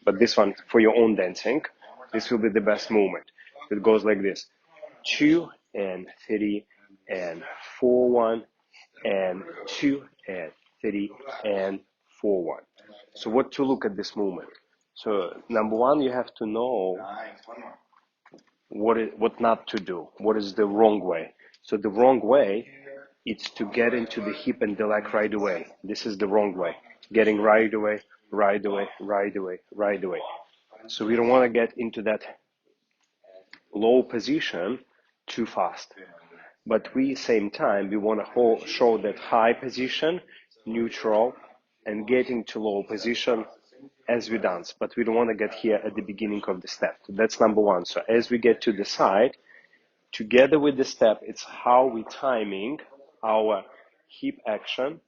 but this one for your own dancing, this will be the best movement. It goes like this: 2 and 3 and 4 1 and 2 and 3 and 4 1. So what to look at this movement? So number one, you have to know what not to do. What is the wrong way? So the wrong way is to get into the hip and the leg right away. This is the wrong way. Getting right away, right away, right away, right away. So we don't want to get into that low position too fast. But we, same time, we want to show that high position, neutral, and getting to low position as we dance. But we don't want to get here at the beginning of the step. So that's number one. So as we get to the side, together with the step, it's how we timing our hip action,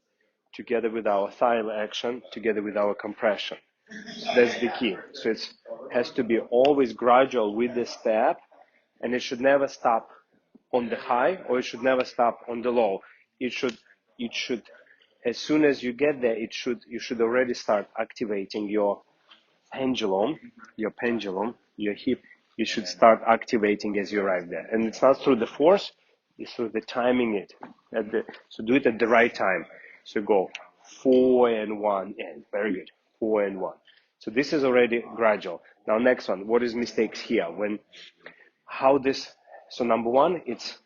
together with our thigh action, together with our compression. That's the key. So it has to be always gradual with the step, and it should never stop on the high, or it should never stop on the low. It should, as soon as you get there, you should already start activating your pendulum, your hip. You should start activating as you arrive there. And it's not through the force, it's through the timing it. So do it at the right time. So go 4 and 1 and very good. 4 and 1. So this is already gradual. Now next one, what is mistakes here? So number one, it's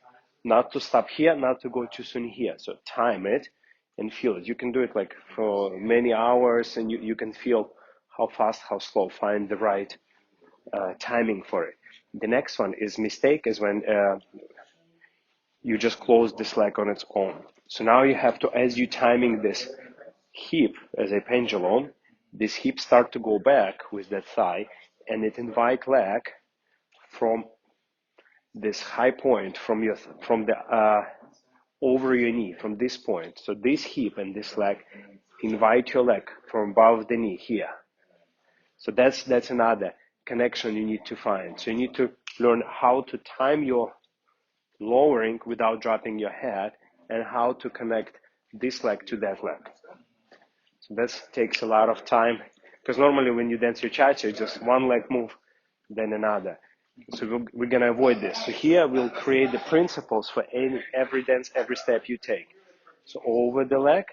not to stop here, not to go too soon here. So time it and feel it. You can do it like for many hours, and you can feel how fast, how slow. Find the right timing for it. The next one is mistake is when you just close this leg on its own. So now you have to, as you timing this hip as a pendulum, this hip start to go back with that thigh, and it invite leg from this high point from the over your knee, from this point. So this hip and this leg invite your leg from above the knee here. So that's another connection you need to find. So you need to learn how to time your lowering without dropping your head, and how to connect this leg to that leg. So that takes a lot of time, because normally when you dance your cha-cha, just one leg move, then another. So we're going to avoid this. So here we'll create the principles for every dance, every step you take. So over the leg.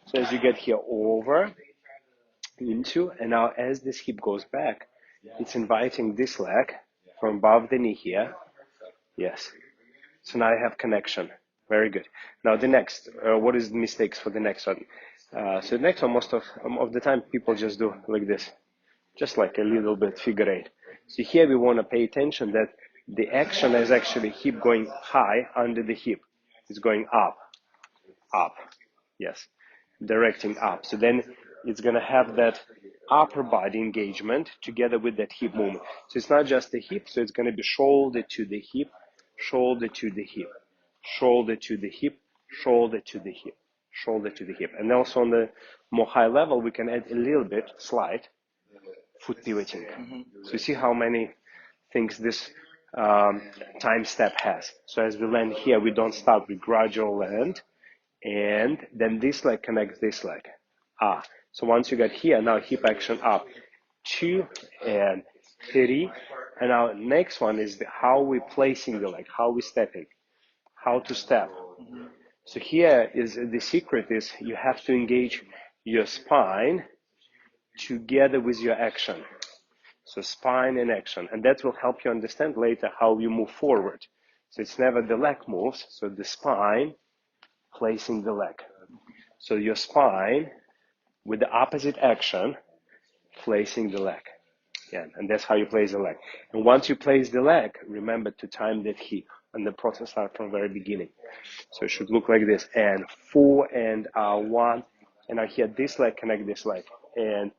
So as you get here, over, into, and now as this hip goes back, it's inviting this leg from above the knee here. Yes. So now I have connection. Very good. Now the next, what is the mistakes for the next one? So the next one, most of the time, people just do like this, just like a little bit figure eight. So here we want to pay attention that the action is actually hip going high under the hip. It's going up, up. Yes, directing up. So then it's going to have that upper body engagement together with that hip movement. So it's not just the hip, so it's going to be shoulder to the hip, shoulder to the hip, shoulder to the hip, shoulder to the hip, shoulder to the hip. And also on the more high level, we can add a little bit, slight, foot pivoting. So you see how many things this time step has. So as we land here, we don't start, we gradual land, and then this leg connects this leg. So once you get here, now hip action up, 2 and 3, and now next one is how we placing the leg, how we stepping, how to step. So here is the secret is you have to engage your spine together with your action. So spine and action, and that will help you understand later how you move forward. So it's never the leg moves, so the spine placing the leg. So your spine with the opposite action placing the leg. Yeah, and that's how you place the leg. And once you place the leg, remember to time that hip, and the process starts from the very beginning. So it should look like this, and 4 and 1, and now here this leg connect this leg, and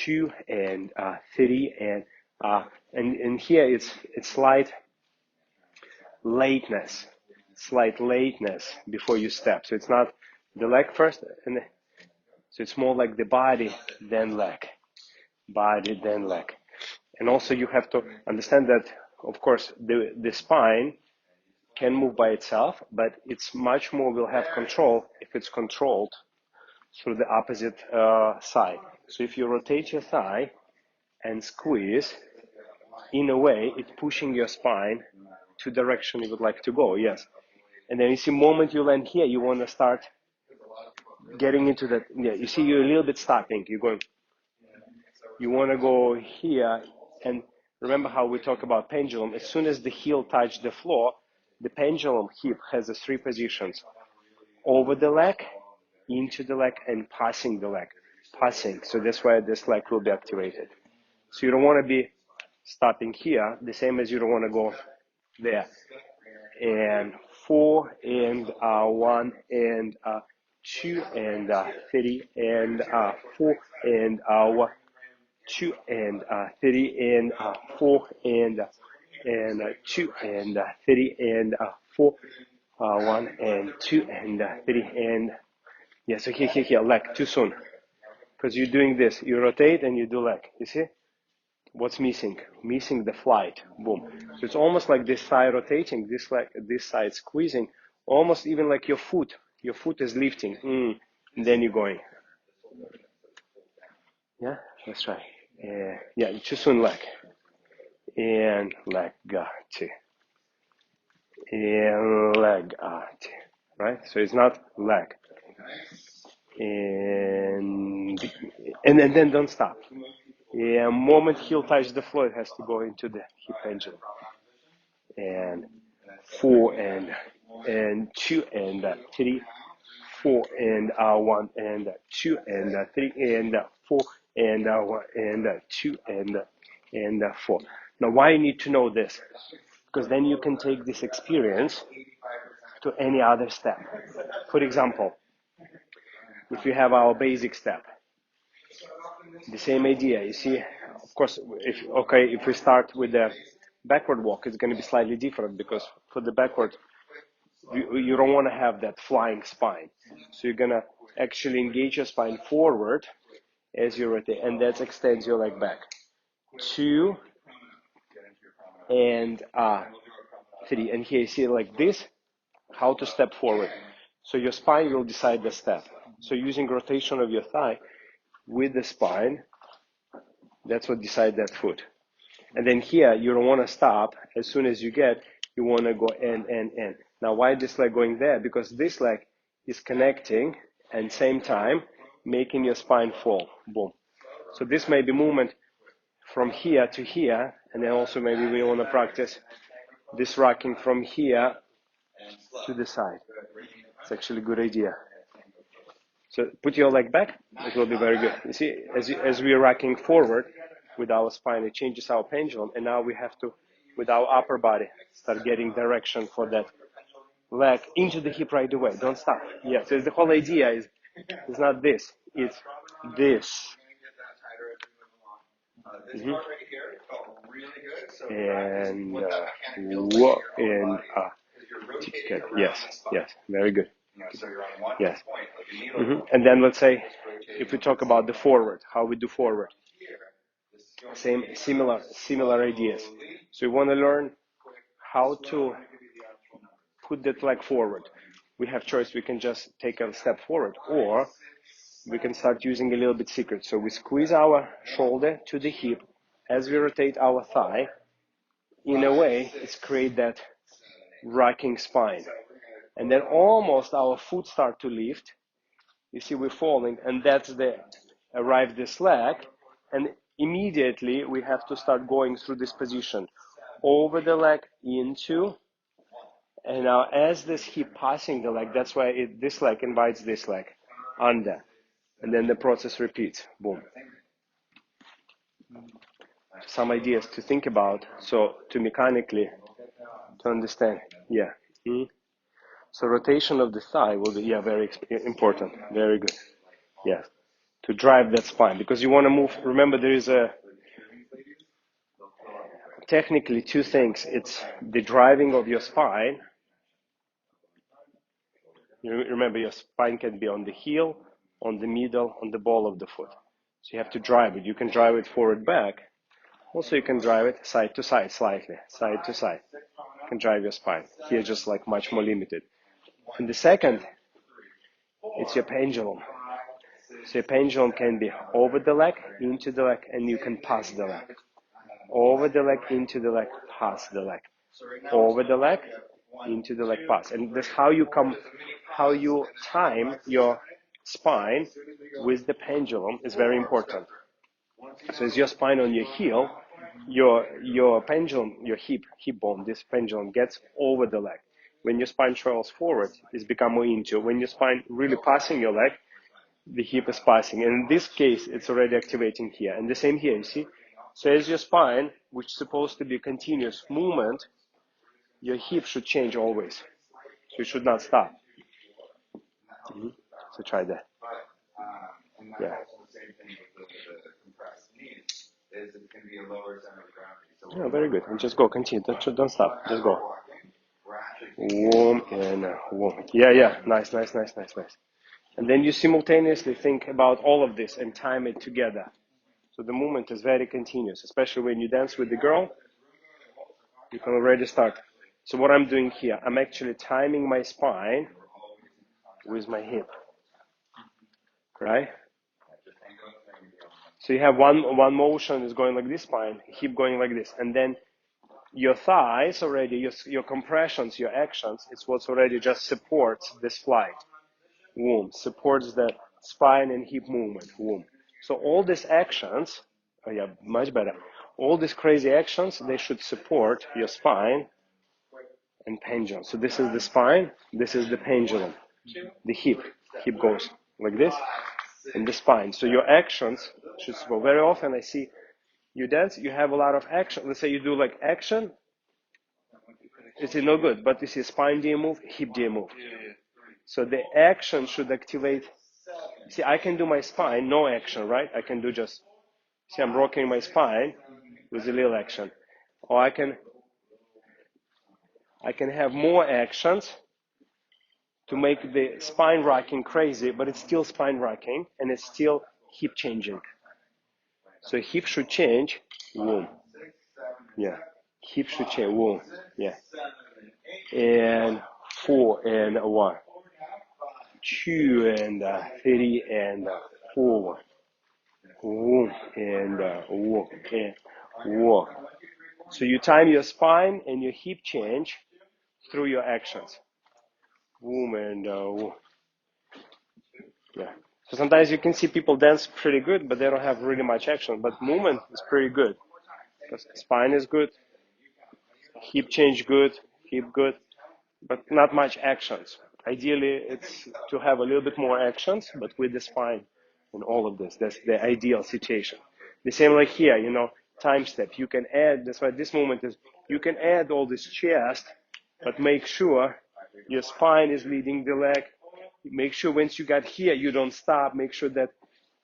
2 and 3 and here it's slight lateness before you step. So it's not the leg first, and so it's more like the body then leg, body then leg. And also you have to understand that, of course, the spine can move by itself, but it's much more will have control if it's controlled through the opposite side. So if you rotate your thigh and squeeze, in a way, it's pushing your spine to direction you would like to go, yes. And then you see, moment you land here, you want to start getting into that, yeah, you see you're a little bit stopping, you're going, you want to go here, and remember how we talk about pendulum, as soon as the heel touches the floor, the pendulum hip has the three positions, over the leg, into the leg, and passing the leg, passing, so that's why this leg will be activated. So you don't want to be stopping here, the same as you don't want to go there. And 4 and 1 and 2 and 3 and 4 and 1, 2 and 3 and 4 and 2 and 3 and 4, 1 and 2 and 3 and yeah. So here, leg too soon, because you're doing this. You rotate and you do leg. You see? What's missing? Missing the flight. Boom. So it's almost like this side rotating, this side squeezing, almost even like your foot. Your foot is lifting. And then you're going. Yeah, that's right. Yeah, too soon leg. And leg, two. And leg, two. Right? So it's not leg. And then don't stop. Yeah, moment heel touch the floor, it has to go into the hip pendulum. And 4 and 2 and 3, 4 and 1 and 2 and 3 and 4 and 1 and 2 and 4. Now, why you need to know this? Because then you can take this experience to any other step. For example, if you have our basic step, the same idea. You see, of course, if we start with the backward walk, it's going to be slightly different, because for the backward, you don't want to have that flying spine. So you're going to actually engage your spine forward as you rotate, and that extends your leg back. 2 and 3. And here you see like this, how to step forward. So your spine will decide the step. So using rotation of your thigh with the spine, that's what decides that foot. And then here, you don't want to stop. As soon as you want to go in. Now, why this leg going there? Because this leg is connecting and same time making your spine fall. Boom. So this may be movement from here to here, and then also maybe we want to practice this rocking from here to the side. It's actually a good idea. So put your leg back. It will be very good. You see, as we are rocking forward with our spine, it changes our pendulum, and now we have to, with our upper body, start getting direction for that leg into the hip right away. Don't stop. Yeah, so the whole idea is not this, it's this. And walk and yes, very good. Yes. And then let's say, if we talk about the forward, how we do forward, similar ideas. So we want to learn how to put that leg forward. We have choice. We can just take a step forward, or we can start using a little bit secret. So we squeeze our shoulder to the hip as we rotate our thigh. In a way, it's create that rocking spine. And then almost our foot start to lift. You see, we're falling, and that's arrive this leg. And immediately we have to start going through this position. Over the leg, into. And now as this hip passing the leg, that's why this leg invites this leg under. And then the process repeats. Boom. Some ideas to think about. So to mechanically, to understand. Yeah. So rotation of the thigh will be, very important. Very good. Yes. To drive that spine. Because you want to move. Remember, there is technically two things. It's the driving of your spine. You remember, your spine can be on the heel, on the middle, on the ball of the foot. So you have to drive it. You can drive it forward, back. Also, you can drive it side to side, slightly, side to side. You can drive your spine. Here, just like much more limited. And the second, it's your pendulum. So a pendulum can be over the leg, into the leg, and you can pass the leg. Over the leg, into the leg, pass the leg. Over the leg, into the leg, pass. And that's how you time your spine with the pendulum is very important. So is your spine on your heel, your pendulum, your hip bone, this pendulum gets over the leg. When your spine travels forward, it's become more into. When your spine really passing your leg, the hip is passing. And in this case, it's already activating here. And the same here, you see? So as your spine, which is supposed to be continuous movement, your hip should change always. So it should not stop. So try that. Yeah. Yeah, very good. And just go, continue. Don't stop. Just go. Warm and warm. Yeah. Nice. And then you simultaneously think about all of this and time it together. So the movement is very continuous, especially when you dance with the girl. You can already start. So what I'm doing here, I'm actually timing my spine with my hip, right? So you have one motion is going like this, spine, hip going like this, and then your thighs already, your compressions, your actions, it's what's already just supports this flight. Womb supports the spine and hip movement. Womb. So all these actions, oh yeah, much better. All these crazy actions, they should support your spine and pendulum. So this is the spine, this is the pendulum. The hip goes like this, and the spine. So your actions should go. Very often I see you dance, you have a lot of action. Let's say you do like action, it's no good, but you see spine do you move, hip do you move. So the action should activate. See, I can do my spine, no action, right? I can do just, see, I'm rocking my spine with a little action. Or I can have more actions to make the spine rocking crazy, but it's still spine rocking and it's still hip changing. So hip should change, womb. Yeah. Hip should change, womb. Yeah. And 4 and 1. 2 and 3 and 4. Womb and walk and walk. So you time your spine and your hip change through your actions. Womb and walk. Yeah. So sometimes you can see people dance pretty good, but they don't have really much action. But movement is pretty good. Because spine is good, hip change good, hip good, but not much actions. Ideally, it's to have a little bit more actions, but with the spine and all of this. That's the ideal situation. The same like here, time step. You can add, that's why this movement is, you can add all this chest, but make sure your spine is leading the leg. Make sure once you got here, you don't stop. Make sure that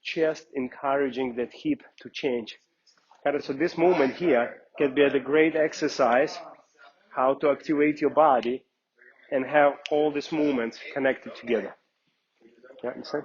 chest encouraging that hip to change. So this movement here can be a great exercise how to activate your body and have all these movements connected together. Yeah, you see?